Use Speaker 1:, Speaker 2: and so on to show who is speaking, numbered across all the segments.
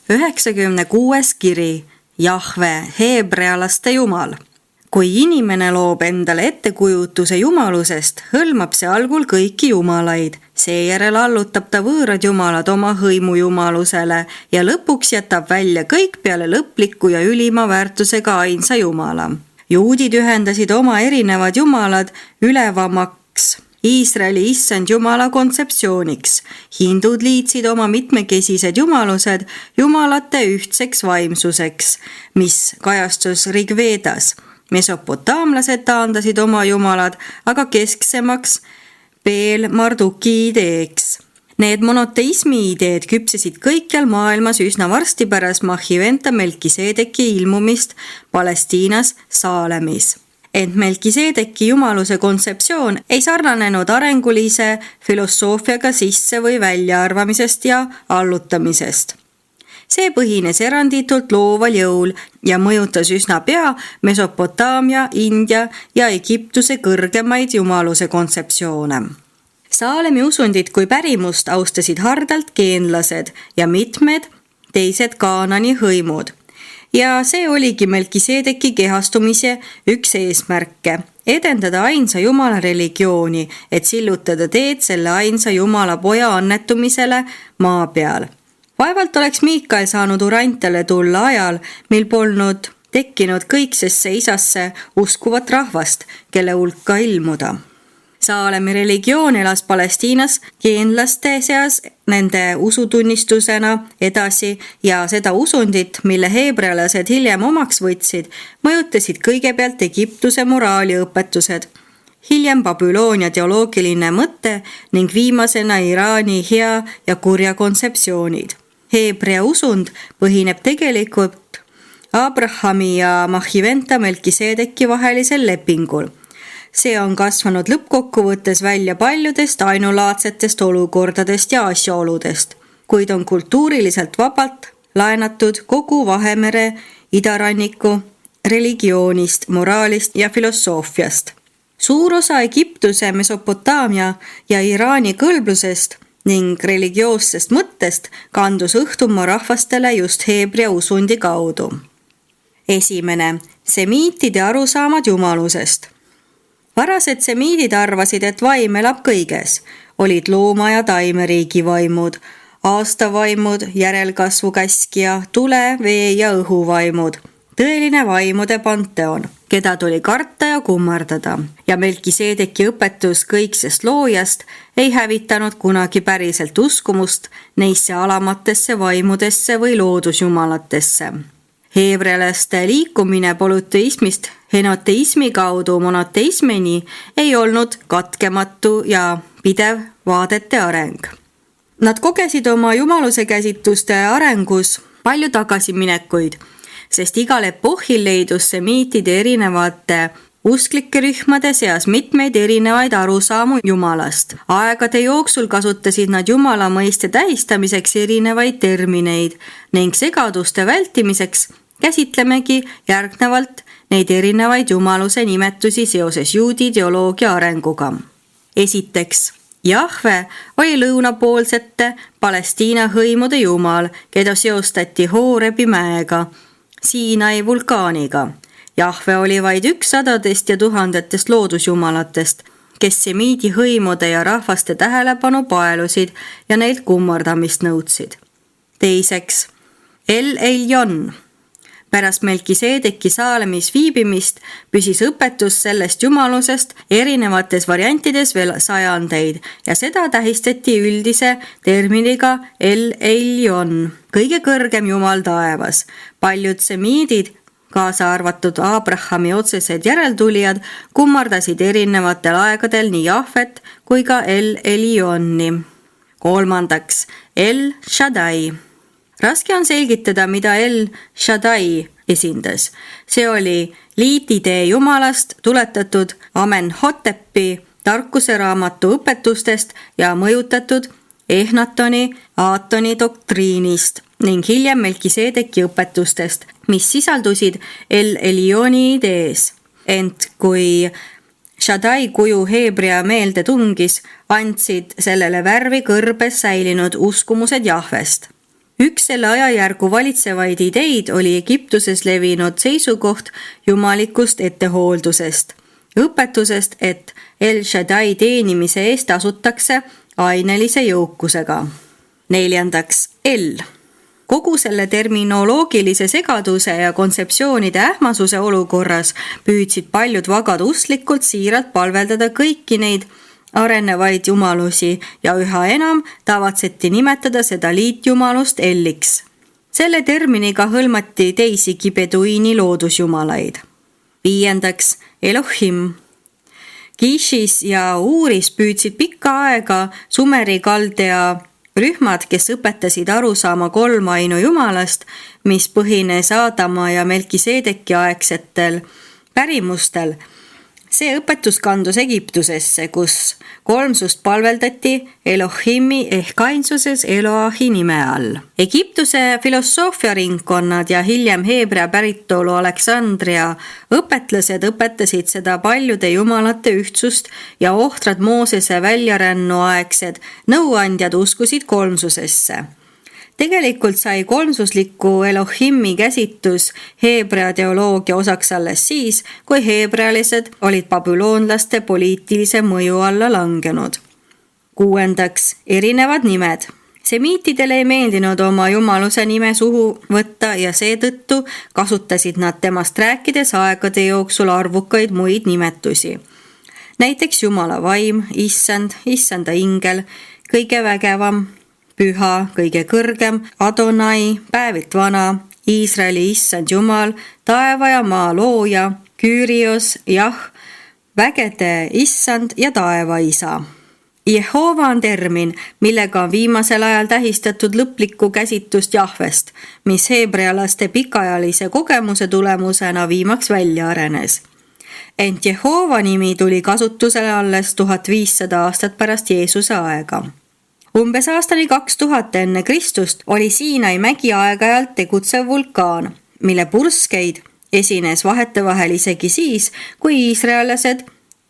Speaker 1: 96. kiri, Jahve, heebrealaste jumal. Kui inimene loob endale ettekujutuse jumalusest, hõlmab see algul kõiki jumalaid, seejärel allutab ta võõrad jumalad oma hõimu jumalusele ja lõpuks jätab välja kõik peale lõpliku ja ülima väärtusega ainsa jumala. Juudid ühendasid oma erinevad jumalad ülevamaks Iisraeli issand jumala kontseptsiooniks. Hindud liitsid oma mitmekesised jumalused jumalate ühtseks vaimsuseks, mis kajastus Rigvedas. Mesopotaamlased taandasid oma jumalad aga kesksemaks Beel Marduki ideeks. Need monoteismi ideed küpsesid kõikjal maailmas üsna varsti pärast Mahiventa Melkiseedeki ilmumist Palestiinas Saalemis. Ent Melkiseedeki jumaluse kontseptsioon ei sarnanenud arengulise filosoofiaga sisse- või väljaarvamisest ja allutamisest. See põhines eranditult looval jõul ja mõjutas üsna pea Mesopotaamia, India ja Egiptuse kõrgemaid jumaluse kontseptsioone. Saalemi usundit kui pärimust austasid hardalt geenlased ja mitmed teised Kaanani hõimud. Ja see oligi Melkiseedeki kehastumise üks eesmärke, edendada ainsa jumala religiooni, et sillutada teed selle ainsa jumala poja annetumisele maa peal. Vaevalt oleks Miikael saanud Urantale tulla ajal, mil polnud tekkinud kõiksesse isasse uskuvat rahvast, kelle hulka ilmuda. Saalemi religioon elas Palestiinas geenlaste seas nende usutunnistusena edasi ja seda usundit, mille heebrealased hiljem omaks võtsid, mõjutasid kõigepealt Egiptuse moraaliõpetused, hiljem Babyloonia teoloogiline mõte ning viimasena Iraani hea ja kurja kontseptsioonid. Heebrea usund põhineb tegelikult Abrahami ja Mahiventa Melkiseedeki vahelisel lepingul. See on kasvanud lõppkokkuvõttes välja paljudest ainulaadsetest olukordadest ja asjaoludest, kuid on kultuuriliselt vabalt laenatud kogu Vahemere idaranniku religioonist, moraalist ja filosoofiast. Suur osa Egiptuse, Mesopotaamia ja Iraani kõlblusest ning religioossest mõttest kandus õhtumaa rahvastele just heebrea usundi kaudu. Esimene, semiitide arusaamad jumalusest. Varased semiidid arvasid, et vaim elab kõiges. Olid looma- ja taimeriigi vaimud, aastavaimud, järelkasvu käskija, tule, vee- ja õhuvaimud. Tõeline vaimude panteon, keda tuli karta ja kummardada. Ja Melkiseedeki õpetus kõiksest loojast ei hävitanud kunagi päriselt uskumust neisse alamatesse vaimudesse või loodusjumalatesse. Heebrealaste liikumine polüteismist henoteismi kaudu monoteismini ei olnud katkematu ja pidev vaadete areng. Nad kogesid oma jumaluse käsitluste arengus palju tagasiminekuid, sest igal epohhil leidus semiitide erinevate usklike rühmade seas mitmeid erinevaid arusaamu jumalast. Aegade jooksul kasutasid nad jumala mõiste tähistamiseks erinevaid termineid ning segaduste vältimiseks käsitlemegi järgnevalt neid erinevaid jumaluse nimetusi seoses juudi teoloogia arenguga. Esiteks, Jahve oli lõunapoolsete Palestiina hõimude jumal, keda seostati Hoorebi mäega, Siinai vulkaaniga. Jahve oli vaid üks sadadest ja tuhandetest loodusjumalatest, kes semiidi hõimude ja rahvaste tähelepanu paelusid ja neilt kummardamist nõudsid. Teiseks, El Elyon. Pärast Melkiseedeki Saalemis viibimist püsis õpetus sellest jumalusest erinevates variantides veel sajandeid ja seda tähistati üldise terminiga El Elyon, kõige kõrgem jumal taevas. Paljud semiidid, kaasa arvatud Abrahami otsesed järeltulijad, kummardasid erinevatel aegadel nii Jahvet kui ka El Elyoni. Kolmandaks, El Shaddai. Raske on selgitada, mida El Shaddai esindas. See oli liitidee jumalast tuletatud Amenhotepi tarkuseraamatu õpetustest ja mõjutatud Ehnatoni Aatoni doktriinist ning hiljem Melkiseedeki õpetustest, mis sisaldusid El Elyoni idees. Ent kui Shaddai kuju heebrea meelde tungis, andsid sellele värvi kõrbes säilinud uskumused Jahvest. Üks selle ajajärgu valitsevaid ideid oli Egiptuses levinud seisukoht jumalikust ettehooldusest, õpetusest, et El Shaddai teenimise eest tasutakse ainelise jõukusega. 4. L. Kogu selle terminoloogilise segaduse ja kontseptsioonide ähmasuse olukorras püüdsid paljud vagad usklikult siiralt palveldada kõiki neid arenevaid jumalusi ja üha enam tavatseti nimetada seda liitjumalust Elliks. Selle terminiga hõlmati teisigi beduiini loodusjumalaid. 5. Elohim. Kishis ja Uuris püüdsid pikka aega Sumeri kaldea rühmad, kes õpetasid aru saama kolmainu jumalast, mis põhines Aadama ja Melkiseedeki aegsetel pärimustel. See õpetus kandus Egiptusesse, kus kolmsust palveldati Elohimi ehk ainsuses Eloahi nime all. Egiptuse filosoofiaringkonnad ja hiljem heebrea päritolu Aleksandria õpetlased õpetasid seda paljude jumalate ühtsust ja ohtrad Moosese väljarännu aegsed nõuandjad uskusid kolmsusesse. Tegelikult sai kolmsusliku Elohimi käsitus heebrea teoloogia osaks alles siis, kui heebrealised olid babüloonlaste poliitilise mõju alla langenud. 6. Erinevad nimed. Semiitidele ei meeldinud oma jumaluse nime suhu võtta ja seetõttu kasutasid nad temast rääkides aegade jooksul arvukaid muid nimetusi. Näiteks Jumala vaim, issand, issanda ingel, kõige vägevam, püha, kõige kõrgem, Adonai, päevilt vana, Iisraeli issand Jumal, taeva ja maa looja, Küürios, jah, vägede issand ja taeva isa. Jehova on termin, millega on viimasel ajal tähistatud lõplikku käsitust Jahvest, mis heebrealaste pikaajalise kogemuse tulemusena viimaks välja arenes. Ent Jehova nimi tuli kasutusele alles 1500 aastat pärast Jeesuse aega. Umbes aastani 2000 enne Kristust oli Siinai mägi aeg-ajalt tegutsev vulkaan, mille purskeid esines vahetevahel isegi siis, kui iisraellased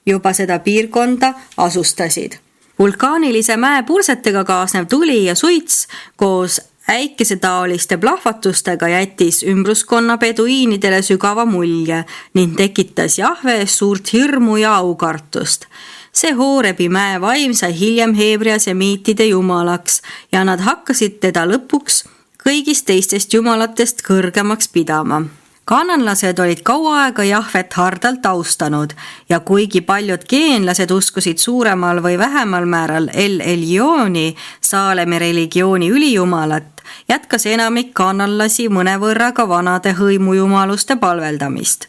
Speaker 1: juba seda piirkonda asustasid. Vulkaanilise mäe pursetega kaasnev tuli ja suits koos äikesetaoliste plahvatustega jättis ümbruskonna beduiinidele sügava mulje ning tekitas Jahves suurt hirmu ja aukartust. See Hoorebi mäe vaim sai hiljem heebrea semiitide jumalaks ja nad hakkasid teda lõpuks kõigist teistest jumalatest kõrgemaks pidama. Kananlased olid kaua aega Jahvet hardalt austanud ja kuigi paljud geenlased uskusid suuremal või vähemal määral El Elioni, Saalemi religiooni ülijumalat, jätkas enamik kananlasi mõnevõrra ka vanade hõimujumaluste palveldamist.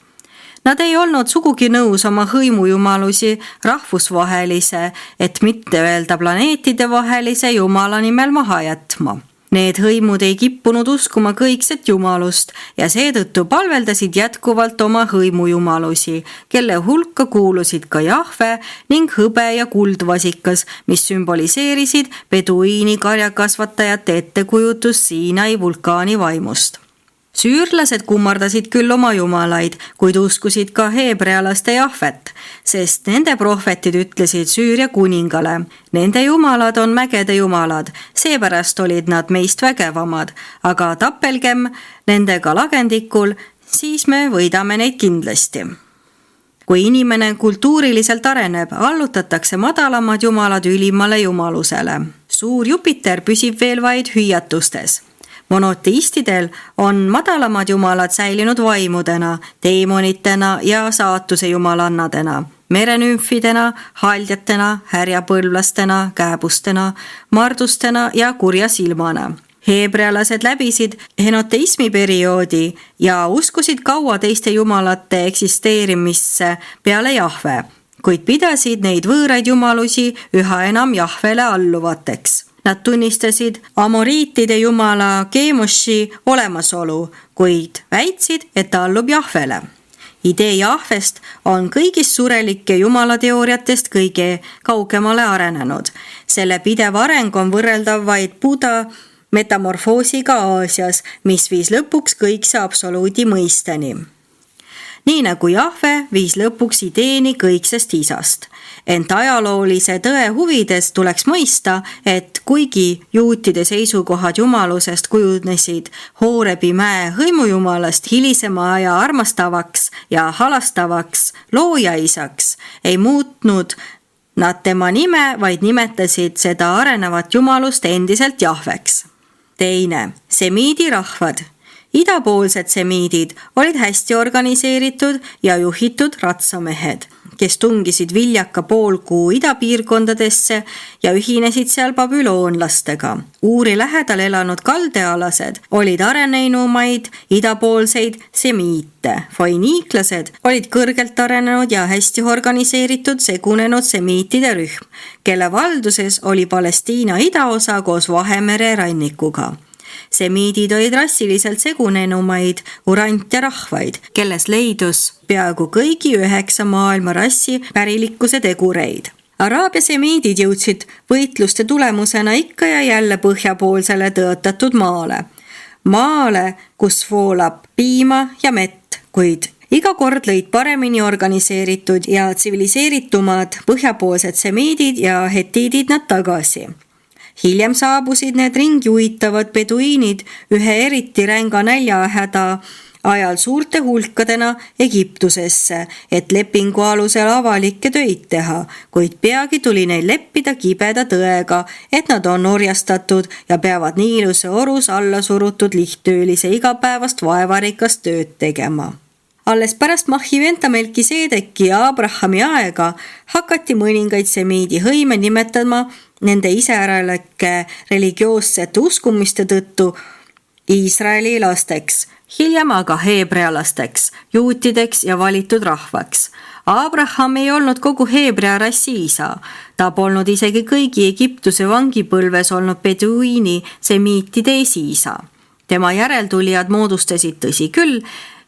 Speaker 1: Nad ei olnud sugugi nõus oma hõimujumalusi rahvusvahelise, et mitte öelda planeetide vahelise jumala nimel maha jätma. Need hõimud ei kippunud uskuma kõikset jumalust ja seetõttu palveldasid jätkuvalt oma hõimujumalusi, kelle hulka kuulusid ka Jahve ning hõbe ja kuldvasikas, mis sümboliseerisid beduiini karjakasvatajate ettekujutust Siinai vulkaani vaimust. Süürlased kummardasid küll oma jumalaid, kuid uskusid ka heebrealaste Jahvet, sest nende prohvetid ütlesid Süüria kuningale. Nende jumalad on mägede jumalad, seepärast olid nad meist vägevamad, aga tappelgem nendega lagendikul, siis me võidame neid kindlasti. Kui inimene kultuuriliselt areneb, allutatakse madalamad jumalad ülimale jumalusele. Suur Jupiter püsib veel vaid hüüatustes. Monoteistidel on madalamad jumalad säilinud vaimudena, teemonitena ja saatuse jumalannadena, merenümfidena, haljatena, härjapõlvlastena, kääbustena, mardustena ja kurja silmana. Heebrealased läbisid henoteismi perioodi ja uskusid kaua teiste jumalate eksisteerimisse peale Jahve, kuid pidasid neid võõraid jumalusi üha enam Jahvele alluvateks. Nad tunnistasid amoriitide jumala Kemoshi olemasolu, kuid väitsid, et ta allub Jahvele. Idee Jahvest on kõigist surelike jumalateooriatest kõige kaugemale arenenud. Selle pidev areng on võrreldav vaid Buda metamorfoosiga Aasias, mis viis lõpuks kõikse absoluudi mõisteni. nii nagu Jahve viis lõpuks ideeni kõiksest isast. Ent ajaloolise tõe huvides tuleks mõista, et kuigi juutide seisukohad jumalusest kujunesid Hoorebi mäe hõimujumalast hilisema aja armastavaks ja halastavaks loojaisaks, ei muutnud nad tema nime, vaid nimetasid seda arenevat jumalust endiselt Jahveks. Teine, semiidi rahvad. Idapoolsed semiidid olid hästi organiseeritud ja juhitud ratsamehed, kes tungisid viljaka poolkuu idapiirkondadesse ja ühinesid seal babüloonlastega. Uuri lähedal elanud kaldealased olid areneinumaid idapoolseid semiite. Foiniiklased olid kõrgelt arenenud ja hästi organiseeritud segunenud semiitide rühm, kelle valduses oli Palestiina idaosa koos Vahemere rannikuga. Semiidid olid rassiliselt segunenumaid urantja rahvaid, kelles leidus peaaegu kõigi 9 maailma rassi pärilikkuse tegureid. Araabia semiidid jõudsid võitluste tulemusena ikka ja jälle põhjapoolsele tõotatud maale. Maale, kus voolab piima ja mett, kuid iga kord lõid paremini organiseeritud ja tsiviliseeritumad põhjapoolsed semiidid ja hetiidid nad tagasi. Hiljem saabusid need ringi uitavad peduiinid ühe eriti ränga näljahäda ajal suurte hulkadena Egiptusesse, et lepingu alusel avalikke töid teha, kuid peagi tuli neil leppida kibeda tõega, et nad on orjastatud ja peavad Niiluse orus alla surutud lihttöölise igapäevast vaevarikast tööd tegema. Alles pärast Mahhiventa Melkisedeki ja Abrahami aega hakati mõningaid semiidi hõime nimetama nende iseäralike religioossete uskumiste tõttu Iisraeli lasteks, hiljem aga heebrealasteks, juutideks ja valitud rahvaks. Abraham ei olnud kogu heebrea rassi isa. Ta polnud isegi kõigi Egiptuse vangipõlves olnud peduiini semiitide esiisa. Tema järeltulijad moodustasid, tõsi küll,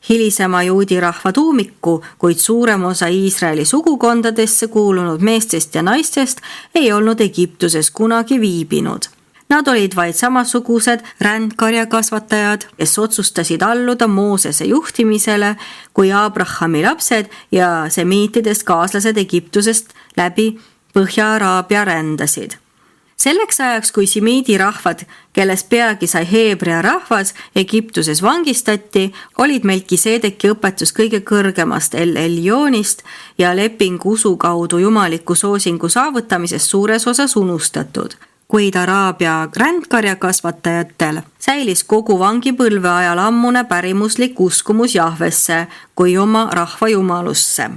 Speaker 1: hilisema juudi rahva tuumiku, kuid suurem osa Iisraeli sugukondadesse kuulunud meestest ja naistest ei olnud Egiptuses kunagi viibinud. Nad olid vaid samasugused rändkarjakasvatajad, kes otsustasid alluda Moosese juhtimisele, kui Abrahami lapsed ja semiitidest kaaslased Egiptusest läbi Põhja-Araabia rändasid. Selleks ajaks, kui semiidi rahvad, kelles peagi sai heebrea rahvas, Egiptuses vangistati, olid Melkisedeki õpetus kõige kõrgemast El-Elionist ja leping usu kaudu jumaliku soosingu saavutamisest suures osas unustatud. Kuid Araabia rändkarjakasvatajatel säilis kogu vangipõlve ajal ammune pärimuslik uskumus Jahvesse kui oma rahva jumalusse.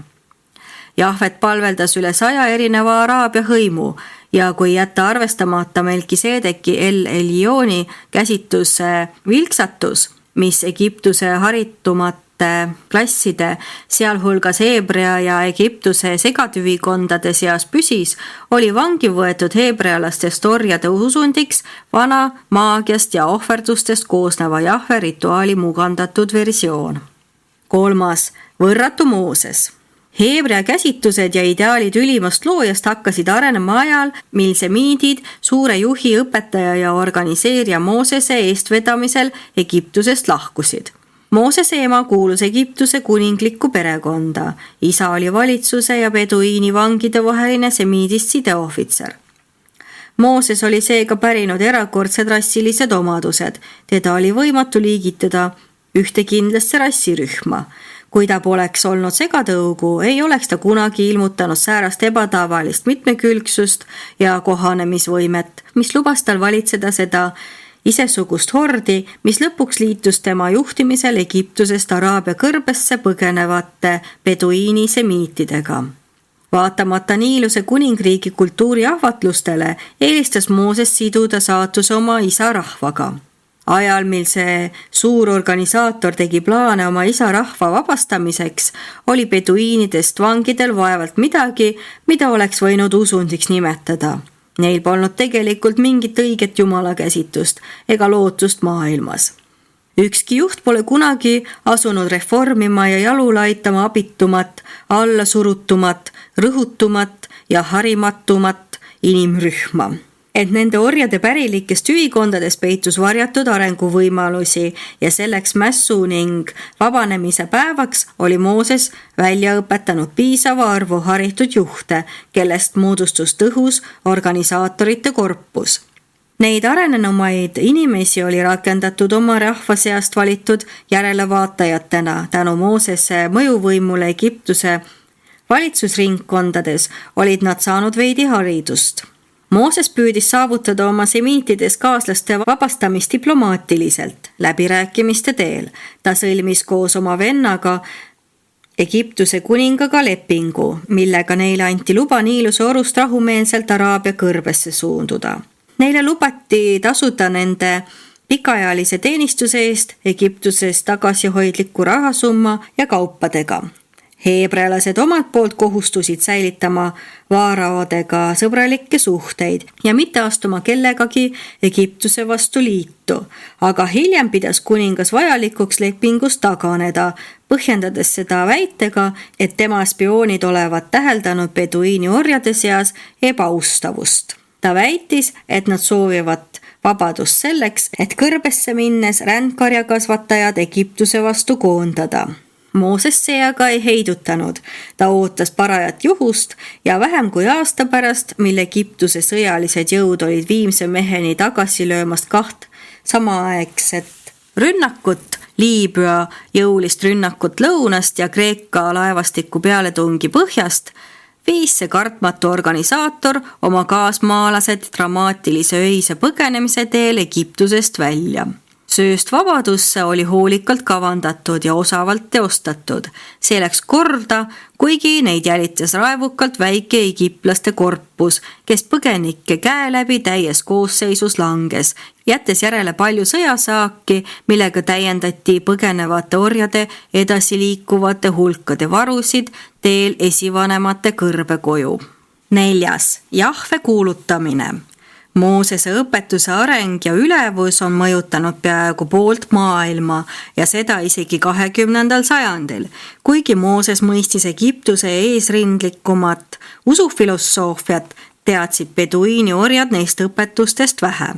Speaker 1: Jahvet palveldas üle 100 erineva Araabia hõimu ja kui jätta arvestamata Melkisedeki El-Elioni käsitluse vilksatus, mis Egiptuse haritumate klasside, sealhulgas heebrea ja Egiptuse segatüvikondade seas püsis, oli vangi võetud heebrealastest orjade usundiks vana maagiast ja ohverdustest koosneva Jahve rituaali mugandatud versioon. 3. Võrratu Mooses. Heebrea käsitlused ja ideaalid ülimast loojast hakkasid arenema ajal, mil semiidid suure juhi, õpetaja ja organiseerija Moosese eestvedamisel Egiptusest lahkusid. Moosese ema kuulus Egiptuse kuninglikku perekonda. Isa oli valitsuse ja beduiini vangide vaheline semiidist sideohvitser. Mooses oli seega pärinud erakordsed rassilised omadused. Teda oli võimatu liigitada ühte kindlasse rassirühma. Kui ta poleks olnud segatõugu, ei oleks ta kunagi ilmutanud säärast ebatavalist mitmekülgsust ja kohanemisvõimet, mis lubas tal valitseda seda isesugust hordi, mis lõpuks liitus tema juhtimisel Egiptusest Araabia kõrbesse põgenevate beduiini semiitidega. Vaatamata Niiluse kuningriigi kultuuri ahvatlustele eelistas Mooses siduda saatuse oma isa rahvaga. Ajal, mil see suur organisaator tegi plaane oma isa rahva vabastamiseks, oli beduiinidest vangidel vaevalt midagi, mida oleks võinud usundiks nimetada. Neil polnud tegelikult mingit õiget jumala käsitust ega lootust maailmas. Ükski juht pole kunagi asunud reformima ja jalule aitama abitumat, allasurutumat, rõhutumat ja harimatumat inimrühma. et nende orjade pärilikest ühikondades peitus varjatud arenguvõimalusi ja selleks mässu ning vabanemise päevaks oli Mooses välja õpetanud piisava arvu haritud juhte, kellest moodustus tõhus organisaatorite korpus. Neid arenenumaid inimesi oli rakendatud oma rahva seast valitud järelevaatajatena tänu Moosese mõjuvõimule Egiptuse valitsusringkondades olid nad saanud veidi haridust. Mooses püüdis saavutada oma semiitides kaaslaste vabastamist diplomaatiliselt, läbirääkimiste teel. Ta sõlmis koos oma vennaga Egiptuse kuningaga lepingu, millega neile anti luba Niiluse orust rahumeelselt Araabia kõrbesse suunduda. Neile lubati tasuda nende pikaajalise teenistuse eest Egiptuses tagasihoidliku rahasumma ja kaupadega. Heebrealased omalt poolt kohustusid säilitama vaaraodega sõbralikke suhteid ja mitte astuma kellegagi Egiptuse vastu liitu, aga hiljem pidas kuningas vajalikuks lepingust taganeda, põhjendades seda väitega, et tema spioonid olevat täheldanud beduiini orjade seas ebaustavust. Ta väitis, et nad soovivad vabadust selleks, et kõrbesse minnes rändkarjakasvatajad Egiptuse vastu koondada. Mooses see aga ei heidutanud. Ta ootas parajat juhust ja vähem kui aasta pärast, mil Egiptuse sõjalised jõud olid viimse meheni tagasi löömast 2 samaaegset rünnakut, Liibüa jõulist rünnakut lõunast ja Kreeka laevastiku pealetungi põhjast, viis see kartmatu organisaator oma kaasmaalased dramaatilise öise põgenemise teel Egiptusest välja. Sööst vabadusse oli hoolikalt kavandatud ja osavalt teostatud. See läks korda, kuigi neid jälitas raevukalt väike egiptlaste korpus, kes põgenike käe läbi täies koosseisus langes, jättes järele palju sõjasaaki, millega täiendati põgenevate orjade edasiliikuvate hulkade varusid teel esivanemate kõrbekoju. 4. Jahve kuulutamine. Moosese õpetuse areng ja ülevus on mõjutanud peaaegu poolt maailma ja seda isegi 20. sajandil, kuigi Mooses mõistis Egiptuse eesrindlikumat usufilosoofiat, teadsid beduiini orjad neist õpetustest vähe.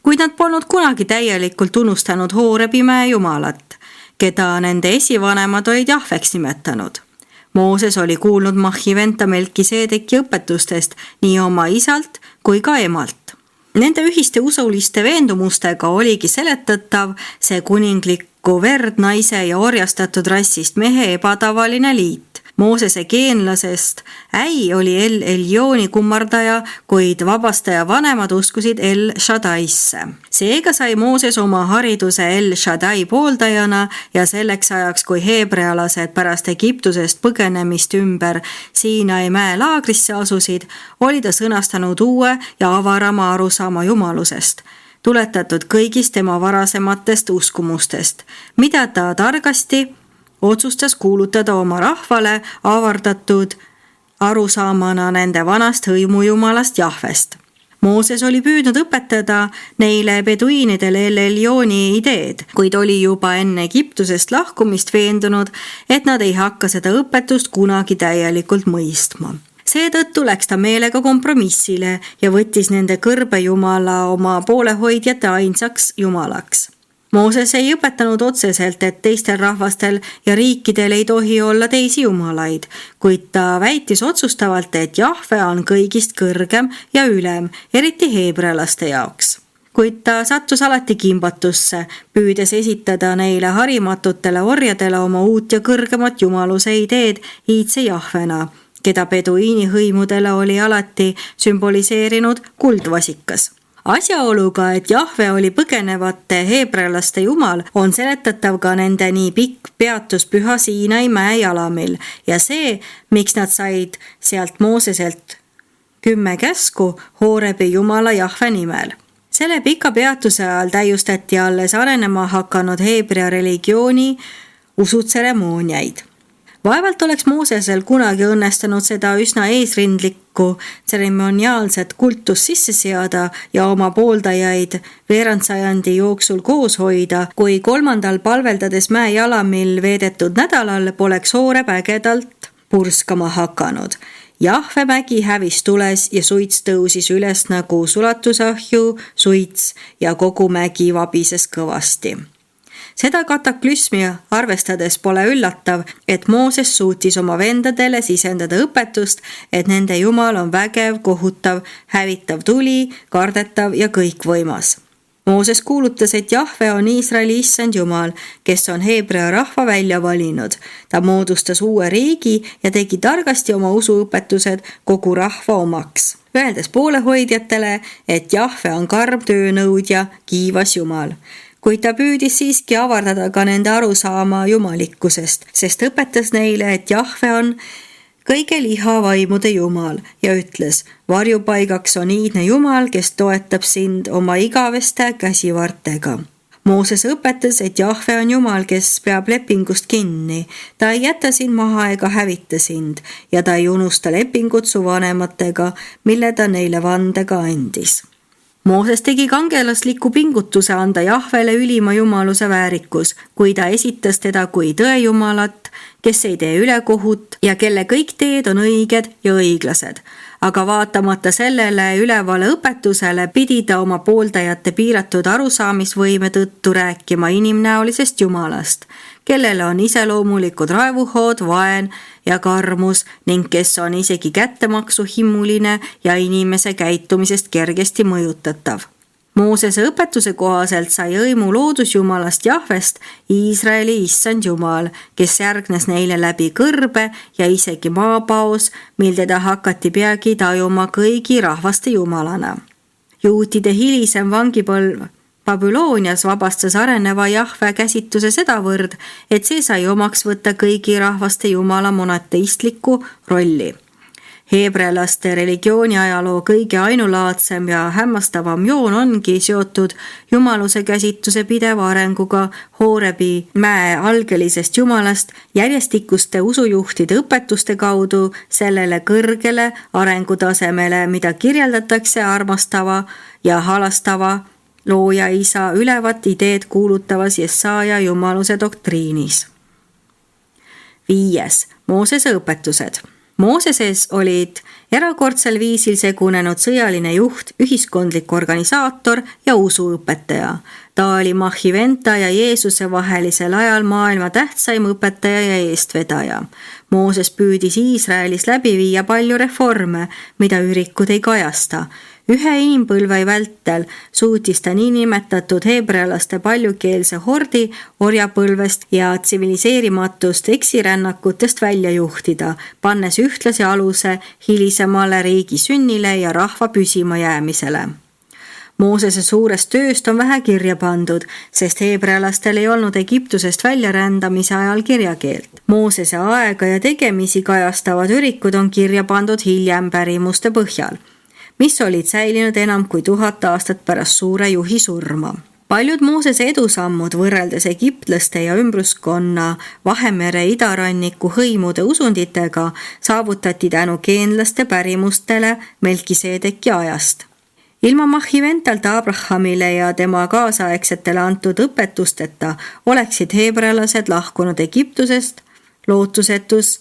Speaker 1: Kuid nad polnud kunagi täielikult unustanud Hoorebi mäe jumalat, keda nende esivanemad olid Jahveks nimetanud. Mooses oli kuulnud Mahhiventa Melkiseedeki õpetustest nii oma isalt kui ka emalt. Nende ühiste usuliste veendumustega oligi seletatav see kuningliku verd naise ja orjastatud rassist mehe ebatavaline liit. Moosese geenlasest äi oli El Eljooni kummardaja, kuid vabastaja vanemad uskusid El Shaddaisse. Seega sai Mooses oma hariduse El Shaddai pooldajana ja selleks ajaks, kui heebrealased pärast Egiptusest põgenemist ümber Siinai mäe laagrisse asusid, oli ta sõnastanud uue ja avarama arusaama jumalusest, tuletatud kõigist tema varasematest uskumustest, mida ta targasti otsustas kuulutada oma rahvale avardatud arusaamana nende vanast hõimujumalast Jahvest. Mooses oli püüdnud õpetada neile beduiinidele El Eljooni ideed, kuid oli juba enne Egiptusest lahkumist veendunud, et nad ei hakka seda õpetust kunagi täielikult mõistma. Seetõttu läks ta meelega kompromissile ja võttis nende kõrbejumala oma poolehoidjate ainsaks jumalaks. Mooses ei õpetanud otseselt, et teistel rahvastel ja riikidel ei tohi olla teisi jumalaid, kuid ta väitis otsustavalt, et Jahve on kõigist kõrgem ja ülem, eriti heebrealaste jaoks. Kuid ta sattus alati kimbatusse, püüdes esitada neile harimatutele orjadele oma uut ja kõrgemat jumaluse ideed iidse Jahvena, keda beduiini hõimudele oli alati sümboliseerinud kuldvasikas. Asjaoluga, et Jahve oli põgenevate heebrealaste jumal, on seletatav ka nende nii pikk peatus püha Siinai mäe jalamil ja see, miks nad said sealt Mooseselt 10 käsku Hoorebi jumala Jahve nimel. Selle pika peatuse ajal täiustati alles arenema hakanud heebrea religiooni usutseremooniaid. Vaevalt oleks Moosesel kunagi õnnestunud seda üsna eesrindlikku tseremoniaalset kultust sisse seada ja oma pooldajaid veerandsajandi jooksul koos hoida, kui 3. palveldades mäe jalamil veedetud nädalal poleks Hooreb ägedalt purskama hakanud Jahve mägi hävis tules ja suits tõusis üles nagu sulatusahju suits ja kogu mägi vabises kõvasti. Seda kataklüsmi arvestades pole üllatav, et Mooses suutis oma vendadele sisendada õpetust, et nende Jumal on vägev, kohutav, hävitav tuli, kardetav ja kõikvõimas. Mooses kuulutas, et Jahve on Iisraeli issand Jumal, kes on Heebrea rahva välja valinud. Ta moodustas uue riigi ja tegi targasti oma usuõpetused kogu rahva omaks, öeldes poolehoidjatele, et Jahve on karm töönõudja, kiivas Jumal. Kuid ta püüdis siiski avardada ka nende arusaama jumalikkusest, sest õpetas neile, et Jahve on kõige lihavaimude Jumal ja ütles, varjupaigaks on iidne Jumal, kes toetab sind oma igaveste käsivartega. Mooses õpetas, et Jahve on Jumal, kes peab lepingust kinni. Ta ei jäta sind maha ega hävita sind ja ta ei unusta lepingut su vanematega, mille ta neile vandega andis. Mooses tegi kangelasliku pingutuse anda Jahvele ülima jumaluse väärikus, kui ta esitas teda kui tõejumalat, kes ei tee ülekohut ja kelle kõik teed on õiged ja õiglased. Aga vaatamata sellele ülevale õpetusele pidi ta oma pooldajate piiratud arusaamisvõime tõttu rääkima inimnäolisest Jumalast, kellele on iseloomulikud raevuhood, vaen ja karmus ning kes on isegi kättemaksu himmuline ja inimese käitumisest kergesti mõjutatav. Moosese õpetuse kohaselt sai õimu loodusjumalast Jahvest Iisraeli issand Jumal, kes järgnes neile läbi kõrbe ja isegi maapaos, mil teda hakati peagi tajuma kõigi rahvaste jumalana. Juutide hilisem vangipõlv Babüloonias vabastas areneva Jahve käsitluse sedavõrd, et see sai omaks võtta kõigi rahvaste jumala monoteistliku rolli. Heebrealaste religiooni ajaloo kõige ainulaadsem ja hämmastavam joon ongi seotud jumaluse käsitluse pideva arenguga Hoorebi mäe algelisest jumalast järjestikuste usujuhtide õpetuste kaudu sellele kõrgele arengutasemele, mida kirjeldatakse armastava ja halastava looja isa ülevat ideed kuulutavas Jesaja jumaluse doktriinis. 5. Moosese õpetused. Mooseses olid erakordsel viisil segunenud sõjaline juht, ühiskondlik organisaator ja usuõpetaja. Ta oli Mahhiventa ja Jeesuse vahelisel ajal maailma tähtsaim õpetaja ja eestvedaja. Mooses püüdis Iisraelis läbi viia palju reforme, mida ürikud ei kajasta. Ühe inimpõlve vältel suutis ta niinimetatud heebrealaste paljukeelse hordi orjapõlvest ja tsiviliseerimatust eksirännakutest välja juhtida, pannes ühtlasi aluse hilisemale riigi sünnile ja rahva püsima jäämisele. Moosese suurest tööst on vähe kirja pandud, sest heebrealastel ei olnud Egiptusest väljarändamise ajal kirjakeelt. Moosese aega ja tegemisi kajastavad ürikud on kirja pandud hiljem pärimuste põhjal, mis olid säilinud enam kui 1000 aastat pärast suure juhi surma. Paljud Moosese edusammud võrreldes egiptlaste ja ümbruskonna Vahemere idaranniku hõimude usunditega saavutati tänu geenlaste pärimustele Melkiseedeki ajast. Ilma Mahhiventalt Abrahamile ja tema kaasaegsetele antud õpetusteta oleksid heebrealased lahkunud Egiptusest lootusetus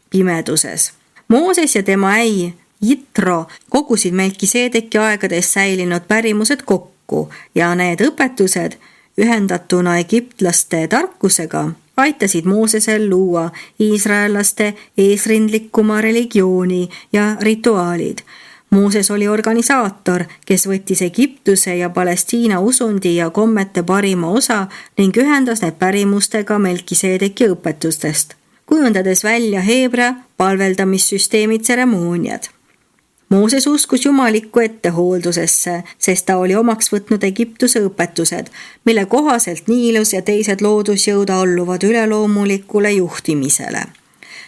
Speaker 1: pimeduses. Mooses ja tema äi Jitro kogusid Melkiseedeki aegades säilinud pärimused kokku ja need õpetused ühendatuna egiptlaste tarkusega aitasid Moosesel luua iisraellaste eesrindlikuma religiooni ja rituaalid. Mooses oli organisaator, kes võttis Egiptuse ja Palestiina usundi ja kommete parima osa ning ühendas need pärimustega Melkiseedeki õpetustest, kujundades välja heebrea palveldamissüsteemi tseremooniad. Mooses uskus jumalikku ettehooldusesse, sest ta oli omaks võtnud Egiptuse õpetused, mille kohaselt Niilus ja teised loodusjõud alluvad üleloomulikule juhtimisele.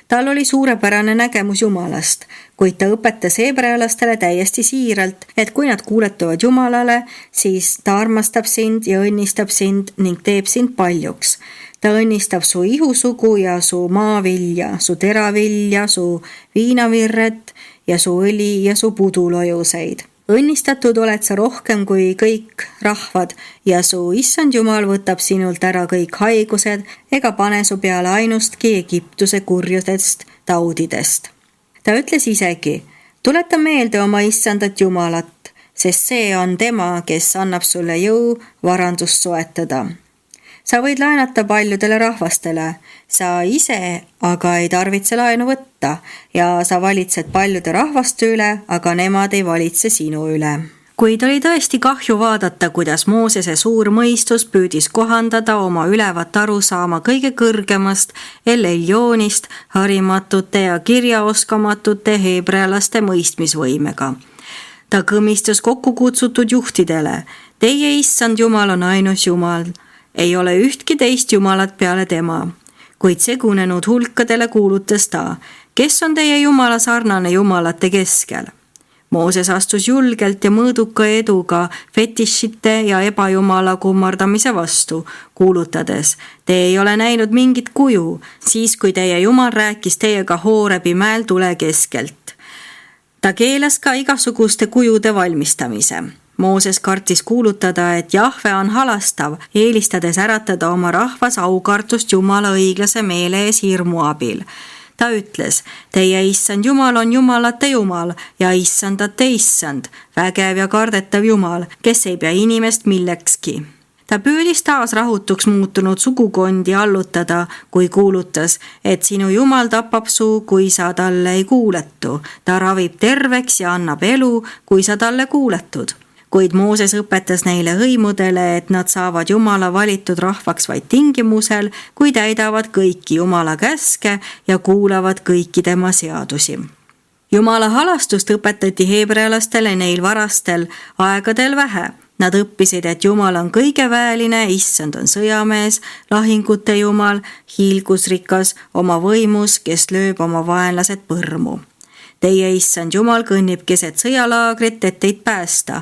Speaker 1: Tal oli suurepärane nägemus Jumalast, kuid ta õpetas heebrealastele täiesti siiralt, et kui nad kuuletuvad Jumalale, siis ta armastab sind ja õnnistab sind ning teeb sind paljuks. Ta õnnistab su ihusugu ja su maavilja, su teravilja, su viinavirret ja su õli ja su pudulojuseid. Õnnistatud oled sa rohkem kui kõik rahvad ja su issand Jumal võtab sinult ära kõik haigused ega pane su peale ainustki Egiptuse kurjudest taudidest. Ta ütles isegi, tuleta meelde oma issandat Jumalat, sest see on tema, kes annab sulle jõu varandust soetada. Sa võid laenata paljudele rahvastele, sa ise aga ei tarvitse laenu võtta ja sa valitsed paljude rahvaste üle, aga nemad ei valitse sinu üle. Kuid oli tõesti kahju vaadata, kuidas Moosese suur mõistus püüdis kohandada oma ülevat arusaama kõige kõrgemast El-Eljonist harimatute ja kirjaoskamatute heebrealaste mõistmisvõimega. Ta kõmistas kokku kutsutud juhtidele, teie issand Jumal on ainus Jumal, ei ole ühtki teist Jumalat peale tema. Kuid segunenud hulkadele kuulutas ta, kes on teie Jumala sarnane Jumalate keskel. Mooses astus julgelt ja mõõduka eduga fetišite ja ebajumala kummardamise vastu, kuulutades, te ei ole näinud mingit kuju, siis kui teie Jumal rääkis teiega Hoorebi mäel tule keskelt. Ta keelas ka igasuguste kujude valmistamise. Mooses kartis kuulutada, et Jahve on halastav, eelistades äratada oma rahvas aukartust Jumala õiglase meele ees hirmu abil. Ta ütles, teie issand Jumal on Jumalate Jumal ja issandate issand, vägev ja kardetav Jumal, kes ei pea inimest millekski. Ta püüdis taas rahutuks muutunud sugukondi allutada, kui kuulutas, et sinu Jumal tapab su, kui sa talle ei kuuletu. Ta ravib terveks ja annab elu, kui sa talle kuuletud. Kuid Mooses õpetas neile hõimudele, et nad saavad Jumala valitud rahvaks vaid tingimusel, kui täidavad kõiki Jumala käske ja kuulavad kõiki tema seadusi. Jumala halastust õpetati heebrealastele neil varastel aegadel vähe. Nad õppisid, et Jumal on kõigeväeline, issand on sõjamees, lahingute Jumal, hiilgusrikas oma võimus, kes lööb oma vaenlased põrmu. Teie issand Jumal kõnnib keset sõjalaagrit, et teid päästa.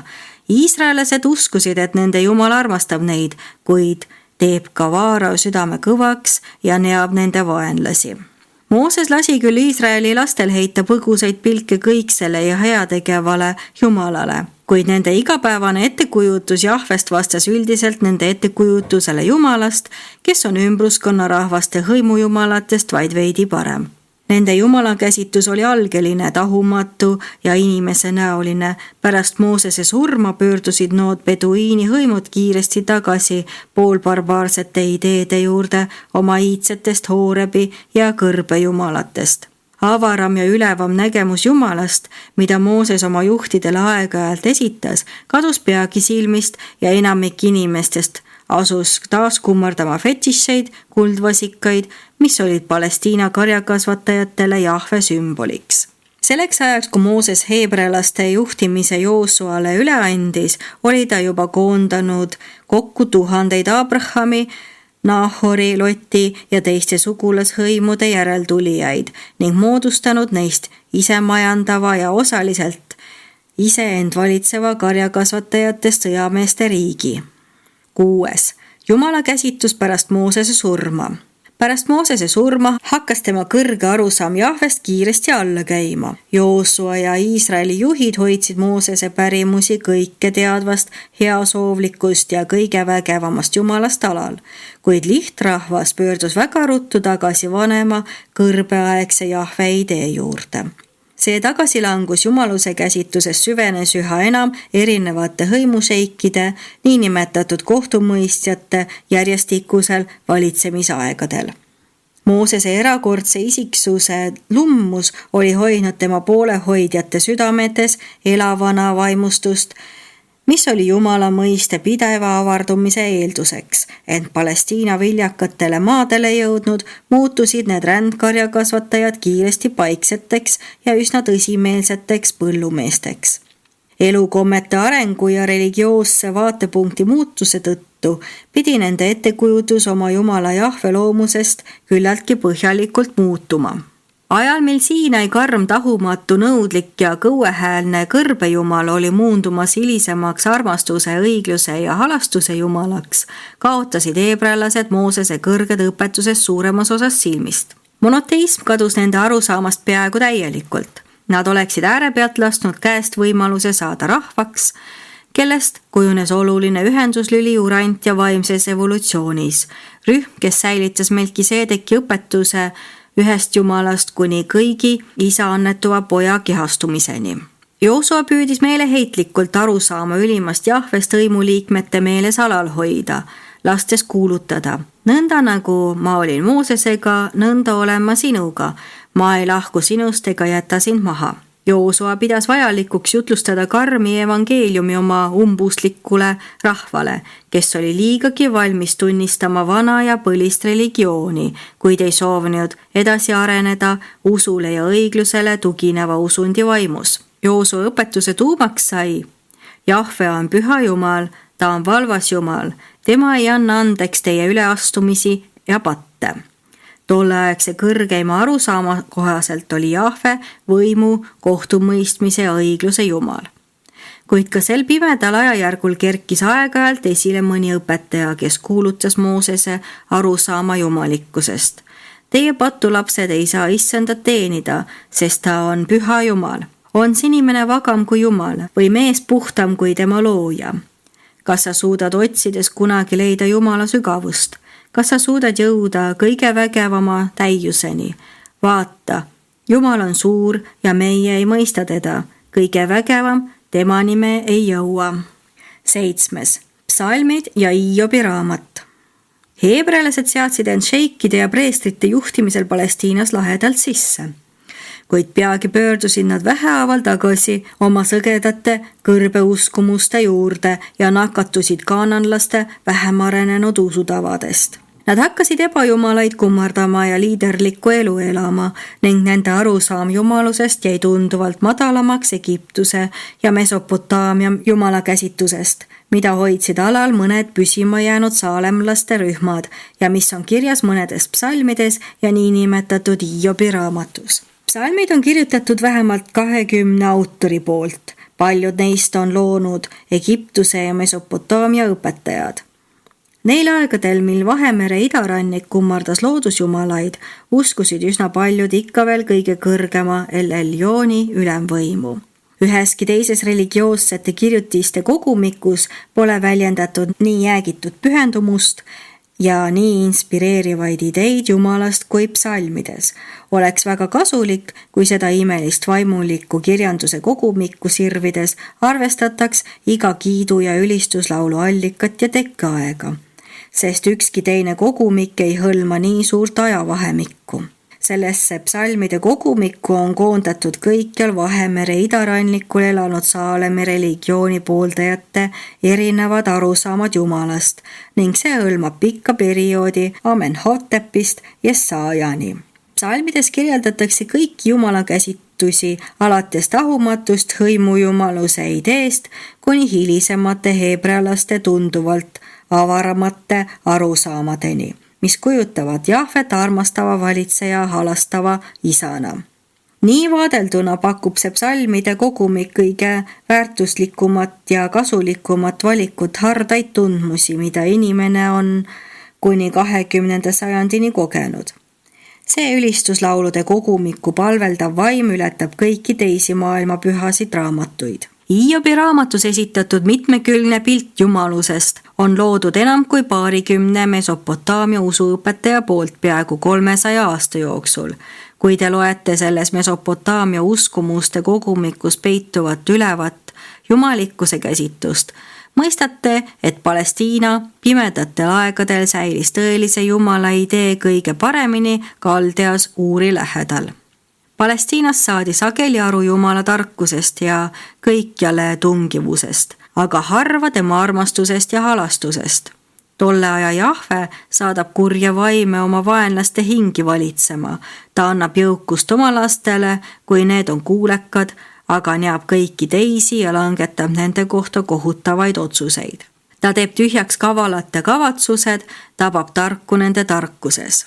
Speaker 1: Iisraelased uskusid, et nende Jumal armastab neid, kuid teeb ka Vaarao südame kõvaks ja neab nende vaenlasi. Mooses lasi küll Iisraeli lastel heita põgusaid pilke kõiksele ja heategevale Jumalale, kuid nende igapäevane ettekujutus Jahvest vastas üldiselt nende ettekujutusele Jumalast, kes on ümbruskonna rahvaste hõimujumalatest vaid veidi parem. Nende Jumala käsitus oli algeline, tahumatu ja inimese näoline. Pärast Moosese surma pöördusid nood beduiini hõimud kiiresti tagasi poolbarbaarsete ideede juurde oma iidsetest Hoorebi ja kõrbe jumalatest. Avaram ja ülevam nägemus Jumalast, mida Mooses oma juhtidele aeg-ajalt esitas, kadus peagi silmist ja enamik inimestest asus taas kummardama fetišeid, kuldvasikaid, mis olid Palestiina karjakasvatajatele Jahve sümboliks. Selleks ajaks, kui Mooses heebrealaste juhtimise Joosuale üle andis, oli ta juba koondanud kokku tuhandeid Abrahami, Nahori, Loti ja teiste sugulashõimude järeltulijaid ning moodustanud neist isemajandava ja osaliselt iseend valitseva karjakasvatajatest sõjameeste riigi. 6. Jumala käsitus pärast Moosese surma. Pärast Moosese surma hakkas tema kõrge arusaam Jahvest kiiresti alla käima. Joosua ja Iisraeli juhid hoidsid Moosese pärimusi kõike teadvast, heasoovlikust ja kõige vägevamast Jumalast alal, kuid lihtrahvas pöördus väga ruttu tagasi vanema kõrbeaegse Jahve idee juurde. See tagasilangus jumaluse käsituses süvenes üha enam erinevate hõimuseikide, niinimetatud kohtumõistjate järjestikusel valitsemisaegadel. Moosese erakordse isiksuse lummus oli hoidnud tema poolehoidjate südametes elavana vaimustust, mis oli Jumala mõiste pideva avardumise eelduseks, ent Palestiina viljakatele maadele jõudnud muutusid need rändkarjakasvatajad kiiresti paikseteks ja üsna tõsimeelseteks põllumeesteks. Elukommete arengu ja religioosse vaatepunkti muutuse tõttu pidi nende ettekujutus oma Jumala Jahve loomusest küllaltki põhjalikult muutuma. Ajal, mil Siinai karm tahumatu nõudlik ja kõuehäälne kõrbejumal oli muundumas hilisemaks armastuse, õigluse ja halastuse jumalaks, kaotasid heebrealased Moosese kõrged õpetusest suuremas osas silmist. Monoteism kadus nende arusaamast peaaegu täielikult. Nad oleksid äärepealt lasknud käest võimaluse saada rahvaks, kellest kujunes oluline ühenduslüli urant ja vaimses evolutsioonis. Rühm, kes säilitas Melkiseedeki õpetuse ühest jumalast kuni kõigi isa annetuva poja kehastumiseni. Joosua püüdis meeleheitlikult aru saama ülimast Jahvest hõimuliikmete meeles alal hoida, lastes kuulutada: nõnda nagu ma olin Moosesega, nõnda olen ma sinuga, ma ei lahku sinust ega jäta sind maha. Joosua pidas vajalikuks jutlustada karmi evangeeliumi oma umbuslikule rahvale, kes oli liigagi valmis tunnistama vana ja põlist religiooni, kuid ei soovinud edasi areneda usule ja õiglusele tugineva usundi vaimus. Joosua õpetuse tuumaks sai: Jahve on püha Jumal, ta on valvas Jumal, tema ei anna andeks teie üleastumisi ja patte. Tolleaegse kõrgeima arusaama kohaselt oli Jahve võimu, kohtumõistmise ja õigluse Jumal. Kuid ka sel pimedal ajajärgul kerkis aeg-ajalt esile mõni õpetaja, kes kuulutas Moosese arusaama jumalikkusest. Teie patulapsed ei saa issandat teenida, sest ta on püha Jumal. On inimene vagam kui Jumal või mees puhtam kui tema looja? Kas sa suudad otsides kunagi leida Jumala sügavust? Kas sa suudad jõuda kõige vägevama täiuseni? Vaata, Jumal on suur ja meie ei mõista teda. Kõige vägevam, temani me ei jõua. 7. Psalmid ja Hiobi raamat. Heebrealased seadsid end šeikide ja preestrite juhtimisel Palestiinas lahedalt sisse. Kuid peagi pöördusid nad vähehaaval tagasi oma sõgedate kõrbeuskumuste juurde ja nakatusid kaananlaste vähem arenenud usutavadest. Nad hakkasid ebajumalaid kummardama ja liiderlikku elu elama ning nende arusaam jumalusest jäi tunduvalt madalamaks Egiptuse ja Mesopotaamia jumalakäsitusest, mida hoidsid alal mõned püsima jäänud saalemlaste rühmad ja mis on kirjas mõnedes psalmides ja niinimetatud Hiobi raamatus. Psalmid on kirjutatud vähemalt 20 autori poolt. Paljud neist on loonud Egiptuse ja Mesopotaamia õpetajad. Neil aegadel, mil Vahemere idarannik kummardas loodusjumalaid, uskusid üsna paljud ikka veel kõige kõrgema El Elyooni ülemvõimu. Üheski teises religioossete kirjutiste kogumikus pole väljendatud nii jäägitud pühendumust ja nii inspireerivaid ideid Jumalast kui psalmides. Oleks väga kasulik, kui seda imelist vaimulikku kirjanduse kogumikku sirvides arvestataks iga kiidu- ja ülistuslaulu allikat ja tekkeaega, sest ükski teine kogumik ei hõlma nii suurt ajavahemikku. Sellesse psalmide kogumikku on koondatud kõikjal Vahemere idarannikul elanud Saalemi religiooni pooldajate erinevad arusaamad Jumalast ning see hõlmab pikka perioodi Amenhotepist Jesaajani. Psalmides kirjeldatakse kõiki Jumala käsitusi alates tahumatust hõimujumaluse ideest kuni hilisemate heebrealaste tunduvalt avaramate arusaamadeni, mis kujutavad Jahvet armastava valitseja halastava isana. Nii vaadelduna pakub see psalmide kogumik kõige väärtuslikumat ja kasulikumat valikut hardaid tundmusi, mida inimene on kuni 20. sajandini kogenud. See ülistuslaulude kogumiku palveldav vaim ületab kõiki teisi maailma pühasid raamatuid. Hiobi raamatus esitatud mitmekülgne pilt jumalusest on loodud enam kui 20 Mesopotaamia usuõpetaja poolt peaaegu 300 aasta jooksul. Kui te loete selles Mesopotaamia uskumuste kogumikus peituvat ülevat jumalikkuse käsitust, mõistate, et Palestiina pimedatel aegadel säilis tõelise Jumala idee kõige paremini Kaldeas Uuri lähedal. Palestiinas saadi sageli aru Jumala tarkusest ja kõikjale tungivusest, aga harva tema armastusest ja halastusest. Tolle aja Jahve saadab kurja vaime oma vaenlaste hingi valitsema. Ta annab jõukust oma lastele, kui need on kuulekad, aga neab kõiki teisi ja langetab nende kohta kohutavaid otsuseid. Ta teeb tühjaks kavalate kavatsused, tabab tarku nende tarkuses.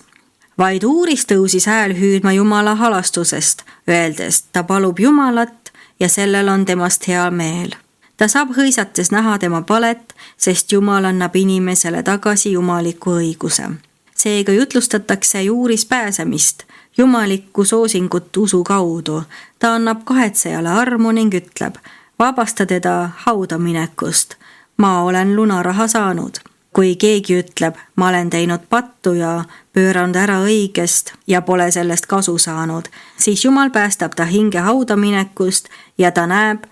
Speaker 1: Vaid Uuris tõusis hääl hüüdma Jumala halastusest, öeldes, ta palub Jumalat ja sellel on temast hea meel. Ta saab hõisates näha tema palet, sest Jumal annab inimesele tagasi jumaliku õiguse. Seega jutlustatakse Juuris pääsemist, jumalikku soosingut usu kaudu. Ta annab kahetsejale armu ning ütleb, vabasta teda hauda minekust. Ma olen lunaraha saanud. Kui keegi ütleb, ma olen teinud pattu ja pööranud ära õigest ja pole sellest kasu saanud, siis Jumal päästab ta hinge hauda minekust ja ta näeb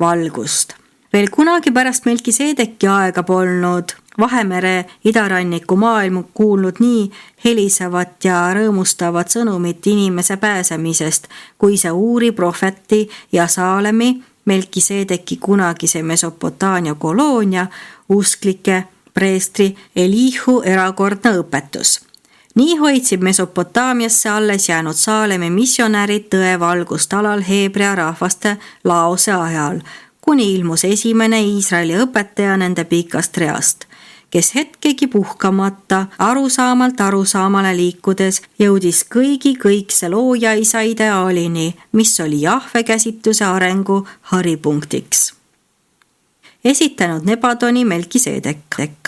Speaker 1: valgust. Veel kunagi pärast Melkiseedeki aega polnud Vahemere idaranniku maailm kuulnud nii helisevat ja rõõmustavat sõnumit inimese pääsemisest, kui see Uuri prohveti ja Saalemi, Melkiseedeki kunagise Mesopotaamia koloonia, usklike preestri Elihu erakordne õpetus. Nii hoidsid Mesopotaamiasse alles jäänud Saalemi missionärid tõevalgust alal heebrea rahvaste laose ajal, kuni ilmus esimene Iisraeli õpetaja nende pikast reast, kes hetkegi puhkamata arusaamalt arusaamale liikudes jõudis kõigi kõikse looja isa ideaalini, mis oli Jahve käsitluse arengu haripunktiks. Esitanud Nebadoni Melkiseedek.